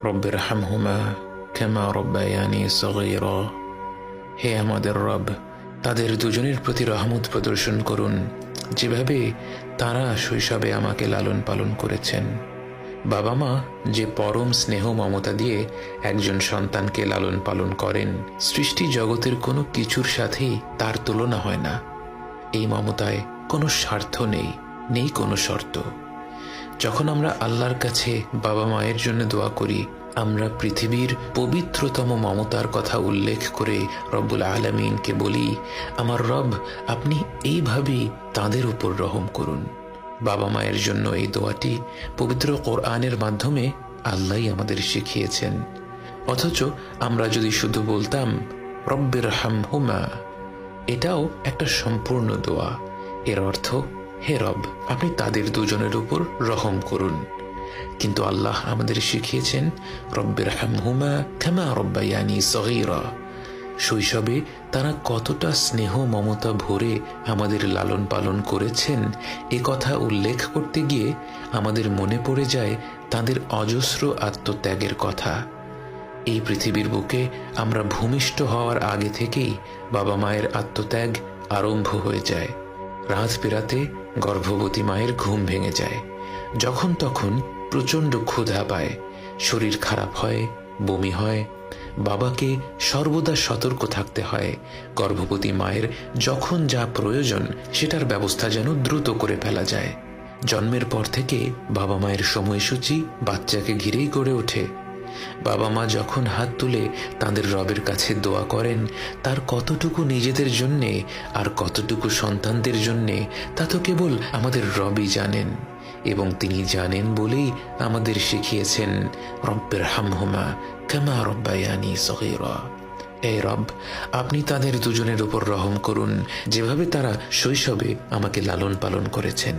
রব্বির হামহুমা কামা রব্বায়ানি সগীরা। হে আমাদের রব, তাদের দুজনের প্রতি রহমত প্রদর্শন করুন, যেভাবে তারা শৈশবে আমাকে লালন পালন করেছেন। বাবা মা যে পরম স্নেহ মমতা দিয়ে একজন সন্তানকে লালন পালন করেন, সৃষ্টি জগতের কোনো কিছুর সাথেই তার তুলনা হয় না। এই মমতায় কোনো স্বার্থ নেই, নেই কোনো শর্ত। যখন আমরা আল্লাহর কাছে বাবা মায়ের জন্য দোয়া করি, আমরা পৃথিবীর পবিত্রতম মমতার কথা উল্লেখ করে রব্বুল আলামিনকে বলি, আমার রব, আপনি এইভাবেই তাদের উপর রহম করুন। বাবা মায়ের জন্য এই দোয়াটি পবিত্র কোরআনের মাধ্যমে আল্লাহই আমাদের শিখিয়েছেন। অথচ আমরা যদি শুধু বলতাম রব্বির হামহুমা, এটাও একটা সম্পূর্ণ দোয়া। এর অর্থ, হে রব, আপনি তাদের দুজনের উপর রহম করুন। কিন্তু আল্লাহ আমাদের শিখিয়েছেন রব্বির হামহুমা কামা রব্বায়ানি সগীরা। শৈশবে তারা কতটা স্নেহ মমতা ভরে আমাদের লালন পালন করেছেন, এ কথা উল্লেখ করতে গিয়ে আমাদের মনে পড়ে যায় তাদের অজস্র আত্মত্যাগের কথা। এই পৃথিবীর বুকে আমরা ভূমিষ্ঠ হওয়ার আগে থেকেই বাবা মায়ের আত্মত্যাগ আরম্ভ হয়ে যায়। রাত পেরাতে গর্ভবতী মায়ের ঘুম ভেঙে যায়, যখন তখন প্রচণ্ড ক্ষুধা পায়, শরীর খারাপ হয়, বমি হয়। বাবাকে সর্বদা সতর্ক থাকতে হয়, গর্ভবতী মায়ের যখন যা প্রয়োজন সেটার ব্যবস্থা যেন দ্রুত করে ফেলা যায়। জন্মের পর থেকে বাবা মায়ের সময়সূচি বাচ্চাকে ঘিরেই গড়ে ওঠে। বাবা মা যখন হাত তুলে তাদের রবের কাছে দোয়া করেন, তার কতটুকু নিজেদের জন্যে আর কতটুকু সন্তানদের জন্যে তা তো কেবল আমাদের রবই জানেন। এবং তিনি জানেন বলেই আমাদের শিখিয়েছেন রব্বির হামহুমা কামা রব্বায়ানি সগীরা। হে রব, আপনি তাদের দুজনের উপর রহম করুন, যেভাবে তারা শৈশবে আমাকে লালন পালন করেছেন।